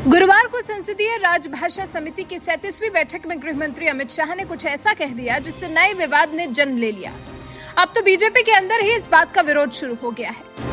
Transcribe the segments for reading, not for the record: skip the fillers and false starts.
गुरुवार को संसदीय राजभाषा समिति की 37वीं बैठक में गृह मंत्री अमित शाह ने कुछ ऐसा कह दिया जिससे नए विवाद ने जन्म ले लिया। अब तो बीजेपी के अंदर ही इस बात का विरोध शुरू हो गया है।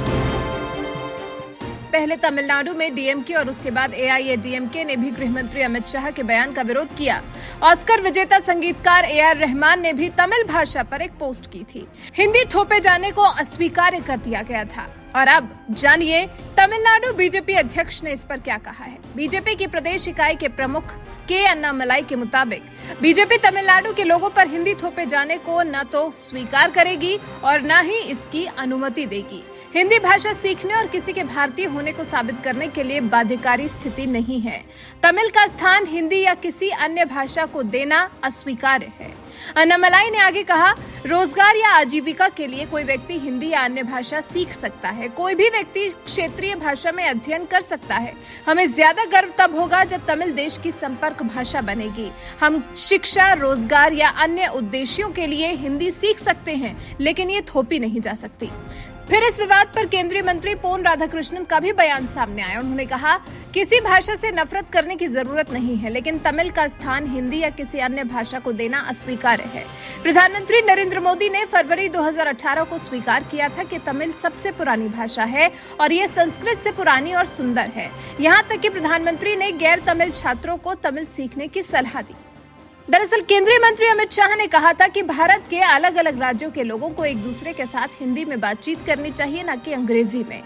पहले तमिलनाडु में डीएमके और उसके बाद एआईएडीएमके ने भी गृह मंत्री अमित शाह के बयान का विरोध किया। ऑस्कर विजेता संगीतकार एआर रहमान ने भी तमिल भाषा पर एक पोस्ट की थी। हिंदी थोपे जाने को अस्वीकार कर दिया गया था। और अब जानिए तमिलनाडु बीजेपी अध्यक्ष ने इस पर क्या कहा है। बीजेपी की प्रदेश इकाई के प्रमुख के अन्नामलाई के मुताबिक बीजेपी तमिलनाडु के लोगों पर हिंदी थोपे जाने को न तो स्वीकार करेगी और न ही इसकी अनुमति देगी। हिंदी भाषा सीखने और किसी के भारतीय होने को साबित करने के लिए बाध्यकारी स्थिति नहीं है। तमिल का स्थान हिंदी या किसी अन्य भाषा को देना अस्वीकार्य है। अन्नामलाई ने आगे कहा, रोजगार या आजीविका के लिए कोई व्यक्ति हिंदी या अन्य भाषा सीख सकता है। कोई भी व्यक्ति क्षेत्रीय भाषा में अध्ययन कर सकता है। हमें ज्यादा गर्व तब होगा जब तमिल देश की संपर्क भाषा बनेगी। हम शिक्षा, रोजगार या अन्य उद्देश्यों के लिए हिंदी सीख सकते हैं, लेकिन ये थोपी नहीं जा सकती। फिर इस विवाद पर केंद्रीय मंत्री पोन राधाकृष्णन का भी बयान सामने आया। उन्होंने कहा, किसी भाषा से नफरत करने की जरूरत नहीं है, लेकिन तमिल का स्थान हिंदी या किसी अन्य भाषा को देना अस्वीकार्य है। प्रधानमंत्री नरेंद्र मोदी ने फरवरी 2018 को स्वीकार किया था कि तमिल सबसे पुरानी भाषा है और ये संस्कृत से पुरानी और सुंदर है। यहाँ तक कि प्रधानमंत्री ने गैर तमिल छात्रों को तमिल सीखने की सलाह दी। दरअसल केंद्रीय मंत्री अमित शाह ने कहा था कि भारत के अलग अलग राज्यों के लोगों को एक दूसरे के साथ हिंदी में बातचीत करनी चाहिए, न कि अंग्रेजी में।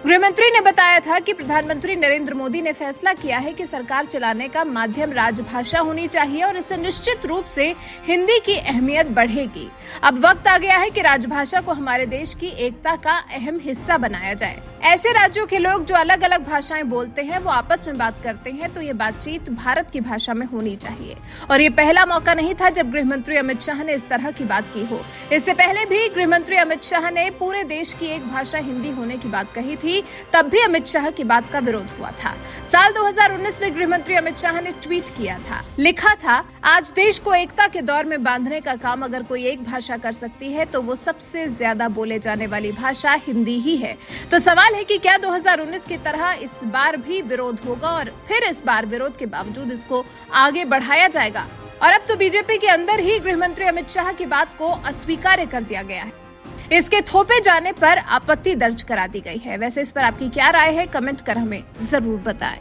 गृह मंत्री ने बताया था कि प्रधानमंत्री नरेंद्र मोदी ने फैसला किया है कि सरकार चलाने का माध्यम राजभाषा होनी चाहिए और इससे निश्चित रूप से हिंदी की अहमियत बढ़ेगी। अब वक्त आ गया है कि राजभाषा को हमारे देश की एकता का अहम हिस्सा बनाया जाए। ऐसे राज्यों के लोग जो अलग अलग भाषाएं बोलते हैं वो आपस में बात करते हैं, तो ये बातचीत भारत की भाषा में होनी चाहिए। और ये पहला मौका नहीं था जब गृह मंत्री अमित शाह ने इस तरह की बात की हो। इससे पहले भी गृह मंत्री अमित शाह ने पूरे देश की एक भाषा हिंदी होने की बात कही थी, तब भी अमित शाह की बात का विरोध हुआ था। साल 2019 में गृह मंत्री अमित शाह ने ट्वीट किया था, लिखा था, आज देश को एकता के दौर में बांधने का काम अगर कोई एक भाषा कर सकती है तो वो सबसे ज्यादा बोले जाने वाली भाषा हिंदी ही है। तो सवाल है कि क्या 2019 की तरह इस बार भी विरोध होगा और फिर इस बार विरोध के बावजूद इसको आगे बढ़ाया जाएगा। और अब तो बीजेपी के अंदर ही गृह मंत्री अमित शाह की बात को अस्वीकार कर दिया गया है। इसके थोपे जाने पर आपत्ति दर्ज करा दी गई है। वैसे इस पर आपकी क्या राय है, कमेंट कर हमें जरूर बताएं।